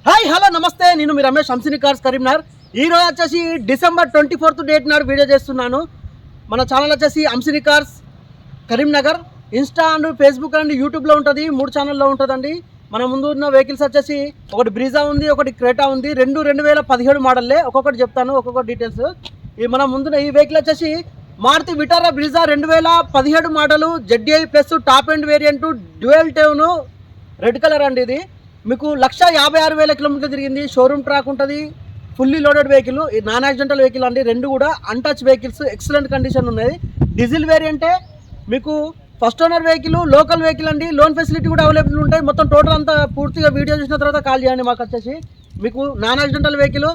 Hi hello నమస్తే, నేను మీ Ramesh Hamsini cars Karimnagar. ఈరోజు వచ్చేసి డిసెంబర్ 24th డేట్ నాడు వీడియో చేస్తున్నాను. మన ఛానల్ వచ్చేసి Hamsini cars Karimnagar. Insta and Facebook and యూట్యూబ్లో ఉంటుంది, 3 ఛానల్లో ఉంటుందండి. మన ముందు ఉన్న వెహికల్స్ వచ్చేసి ఒకటి బ్రీజా ఉంది, ఒకటి క్రేటా ఉంది. 2017 మోడల్లే. ఒక్కొక్కటి చెప్తాను, ఒక్కొక్క డీటెయిల్స్. ఈ మన ముందున్న ఈ వెహికల్ వచ్చేసి Maruti Vitara Brezza 2017 model, ZDI plus top end variant, dual tone, red colour అండి. ఇది మీకు 1,56,000 కిలోమీటర్లు తిరిగింది. షోరూమ్ ట్రాక్ ఉంటుంది. ఫుల్లీ లోడెడ్ వెహికల్, ఈ నాన్ యాక్సిడెంటల్ వెహికల్ అండి. రెండు కూడా అన్టచ్ వెహికల్స్, ఎక్సలెంట్ కండిషన్ ఉన్నాయి. డీజిల్ వేరియంటే మీకు first owner vehicle, local vehicle అండి. లోన్ ఫెసిలిటీ కూడా అవైలబుల్ ఉంటాయి. మొత్తం టోటల్ అంతా పూర్తిగా వీడియో చూసిన తర్వాత కాల్ చేయండి. మాకు వచ్చేసి మీకు నాన్ యాక్సిడెంటల్ వెహికల్,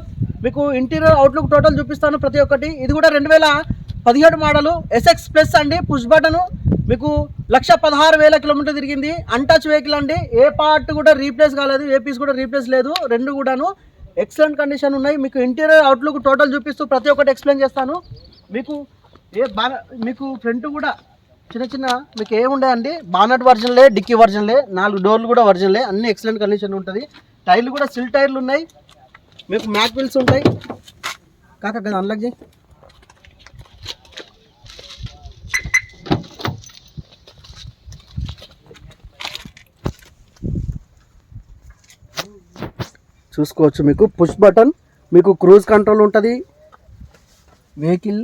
మీకు ఇంటీరియర్ అవుట్లుక్ టోటల్ చూపిస్తాను ప్రతి ఒక్కటి. ఇది కూడా 2017 మోడలు, SX ప్లస్ అండి. పుష్ బటను, మీకు 1,16,000 కిలోమీటర్ తిరిగింది. అన్టచ్ వెహికల్ అండి. ఏ పార్ట్ కూడా రీప్లేస్ కాలేదు, ఏ పీస్ కూడా రీప్లేస్ లేదు. రెండు కూడాను ఎక్సలెంట్ కండిషన్ ఉన్నాయి. మీకు ఇంటీరియర్ అవుట్లుక్ టోటల్ చూపిస్తూ ప్రతి ఒక్కటి ఎక్స్ప్లెయిన్ చేస్తాను. మీకు మీకు ఫ్రంట్ కూడా చిన్న మీకు ఏముండయండి, బానట్ వర్జన్లే, డిక్కీ వర్జన్లే, 4 డోర్లు కూడా వర్జన్లే, అన్ని ఎక్సలెంట్ కండిషన్ ఉంటుంది. టైర్లు కూడా సిల్ టైర్లు ఉన్నాయి. మీకు మ్యాక్ వీల్స్ ఉంటాయి. కాక అన్లాక్ చేయి. చూసుకోవచ్చు. మీకు పుష్ బటన్, మీకు క్రూజ్ కంట్రోల్ ఉంటుంది. వెహికల్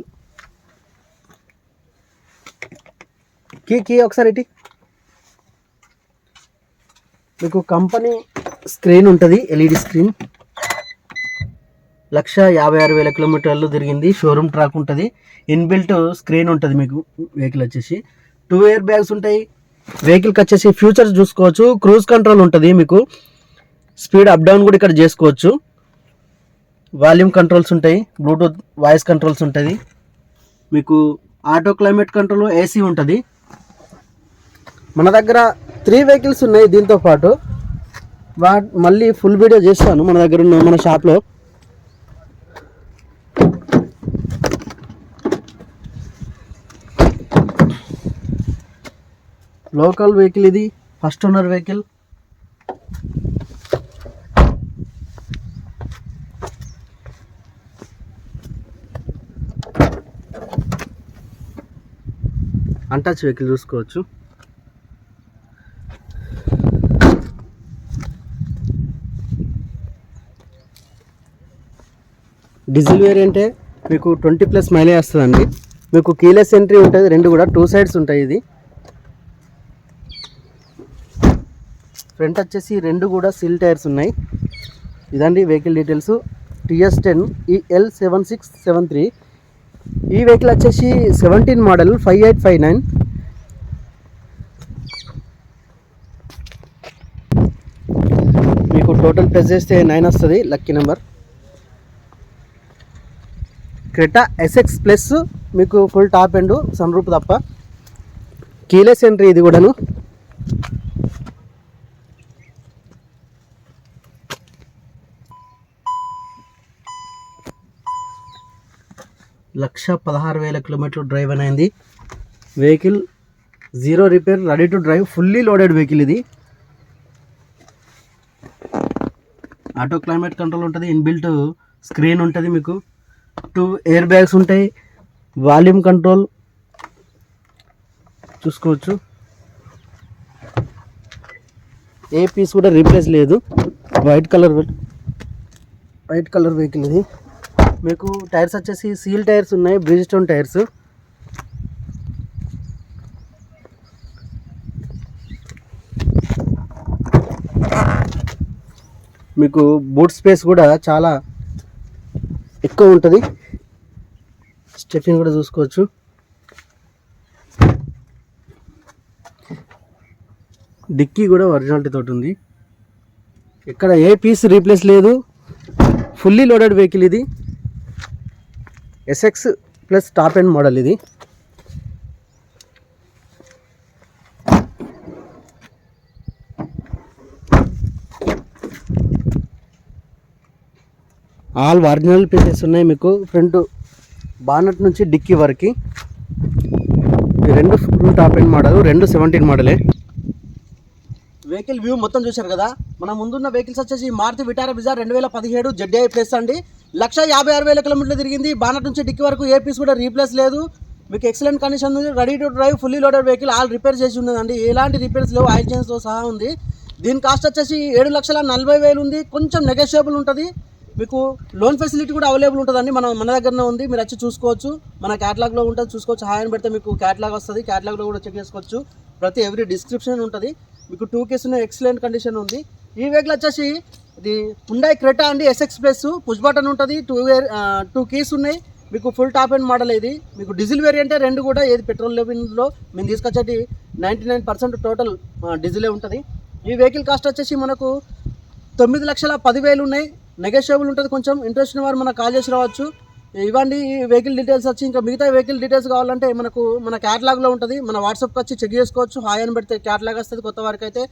కీ ఒకసారి ఇటీ. మీకు కంపెనీ స్క్రీన్ ఉంటుంది, LED స్క్రీన్. 1,56,000 కిలోమీటర్లు తిరిగింది. షోరూమ్ ట్రాక్ ఉంటుంది. ఇన్బిల్ట్ స్క్రీన్ ఉంటుంది. మీకు వెహికల్ వచ్చేసి 2 ఎయిర్ బ్యాగ్స్ ఉంటాయి. వెహికల్కి వచ్చేసి ఫ్యూచర్స్ చూసుకోవచ్చు. క్రూజ్ కంట్రోల్ ఉంటుంది. మీకు స్పీడ్ అప్ డౌన్ కూడా ఇక్కడ చేసుకోవచ్చు. వాల్యూమ్ కంట్రోల్స్ ఉంటాయి. బ్లూటూత్ వాయిస్ కంట్రోల్స్ ఉంటుంది. మీకు ఆటో క్లైమేట్ కంట్రోల్, AC ఉంటుంది. మన దగ్గర 3 వెహికల్స్ ఉన్నాయి. దీంతో పాటు మళ్ళీ ఫుల్ వీడియో చేస్తాను మన దగ్గర ఉన్న మన షాప్లో. లోకల్ వెహికల్ ఇది, first owner vehicle. Untouch vehicle చూసుకోవచ్చు. డీజిల్ వేరియంటే మీకు 20+ మైలేజ్ వస్తుందండి. మీకు కీలెస్ ఎంట్రీ ఉంటుంది. రెండు కూడా 2 సైడ్స్ ఉంటాయి. ఇది ఫ్రంట్ వచ్చేసి రెండు కూడా సిల్ టైర్స్ ఉన్నాయి. ఇదండి వెహికల్ డీటెయిల్స్. TS10 EL7673. ఈ వెహికల్ వచ్చేసి 17 మోడల్, 5859. మీకు టోటల్ ప్రెస్ చేస్తే 9 వస్తుంది, lucky number. Creta SX plus, మీకు full top end, sunroof తప్ప. కీలెస్ ఎంట్రీ ఇది కూడాను. లక్ష 16,000 కిలోమీటర్లు డ్రైవ్ అయింది. Vehicle 0 repair, ready to drive, fully loaded vehicle ఇది. ఆటో క్లైమేట్ కంట్రోల్ ఉంటుంది. ఇన్బిల్ట్ స్క్రీన్ ఉంటుంది. మీకు 2 ఎయిర్ బ్యాగ్స్ ఉంటాయి. వాల్యూమ్ కంట్రోల్ చూసుకోవచ్చు. ఏ పీస్ కూడా రీప్లేస్ లేదు. వైట్ కలర్ వెహికల్ ఇది. మీకు టైర్స్ వచ్చేసి సీల్ టైర్స్ ఉన్నాయి, బ్రిడ్జ్స్టోన్ టైర్స్. మీకు బూట్ స్పేస్ కూడా చాలా ఎక్కువ ఉంటుంది. స్టెఫింగ్ కూడా చూసుకోవచ్చు. డిక్కీ కూడా ఒరిజినాలిటీ తోటి ఉంది. ఇక్కడ ఏ పీస్ రీప్లేస్ లేదు. ఫుల్లీ లోడెడ్ వెహికల్ ఇది. SX plus top end model ఇది. ఆల్ ఒరిజినల్ పీసెస్ ఉన్నాయి. మీకు ఫ్రంట్ బానట్ నుంచి డిక్కీ వరకు. ఈ రెండు ఫుల్ టాప్ ఎండ్ మోడల్, రెండు 17 మోడలే. వెహికల్ వ్యూ మొత్తం చూశారు కదా. మన ముందున్న వెహికల్స్ వచ్చేసి Maruti Vitara Brezza 2017 ZDI plus అండి. 1,56,000 కిలోమీటర్లు తిరిగింది. బానట్ నుంచి డిక్కి వరకు ఏ పీస్ కూడా రీప్లేస్ లేదు. మీకు ఎక్సలెంట్ కండిషన్ ఉంది. Ready to drive, fully loaded vehicle. All repair చేసి ఉన్నదండి. ఎలాంటి రిపేర్స్ లేవు, ఆయిల్ చేంజ్తో సహా ఉంది. దీని కాస్ట్ వచ్చేసి 7,40,000 ఉంది. కొంచెం నెగోషియబుల్ ఉంటుంది. మీకు లోన్ ఫెసిలిటీ కూడా అవైలబుల్ ఉంటుందండి. మన దగ్గరనే ఉంది, మీరు వచ్చి చూసుకోవచ్చు. మన క్యాటలాగ్లో ఉంటుంది, చూసుకోవచ్చు. హాయ్ అని పెడితే మీకు క్యాటలాగ్ వస్తుంది. క్యాటలాగ్లో కూడా చెక్ చేసుకోవచ్చు. ప్రతి ఎవ్రీ డిస్క్రిప్షన్ ఉంటుంది. మీకు 2 keys ఉన్న ఎక్సలెంట్ కండిషన్ ఉంది. ఈ వెహికల్ వచ్చేసి ఇది హుండై క్రెటా అండి. SX ప్లస్, పుష్ బటన్ ఉంటుంది. 2 keys ఉన్నాయి. మీకు ఫుల్ టాప్ అండ్ మోడల్ ఇది. మీకు డీజిల్ వేరియంటే రెండు కూడా. ఏది పెట్రోల్ లెవెల్లో మేము తీసుకొచ్చేది 99% టోటల్ డీజిలే ఉంటుంది. ఈ వెహికల్ కాస్ట్ వచ్చేసి మనకు 9,10,000 ఉన్నాయి. నెగోషియబుల్ ఉంటుంది. కొంచెం ఇంట్రెస్ట్ ఉన్న వారు మనకు కాల్ చేసి రావచ్చు. ఇవ్వండి ఈ వెహికల్ డీటెయిల్స్ వచ్చి. ఇంకా మిగతా వెహికల్ డీటెయిల్స్ కావాలంటే మన క్యాటలాగ్లో ఉంటుంది. మన వాట్సాప్కి వచ్చి చెక్ చేసుకోవచ్చు. హాయ్ అని పెడితే క్యాటలాగ్ వస్తుంది. కొత్త వారికి అయితే,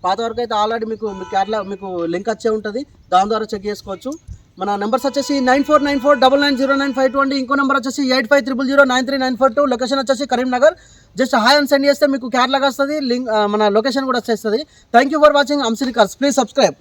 పాత వరకు అయితే ఆల్రెడీ మీకు క్యాటలాగ్ మీకు లింక్ వచ్చే ఉంటుంది. దాని ద్వారా చెక్ చేసుకోవచ్చు. మన నెంబర్స్ వచ్చేసి 9494990952 అండి. ఇంకో నెంబర్ వచ్చేసి 8500093942. లొకేషన్ వచ్చేసి కరీంనగర్. జస్ట్ హాయ్ అని సెండ్ చేస్తే మీకు క్యాటలాగ్ వస్తుంది. లింక్ మన లొకేషన్ కూడా వచ్చేస్తుంది. Thank you for watching Amshini cars. Please subscribe.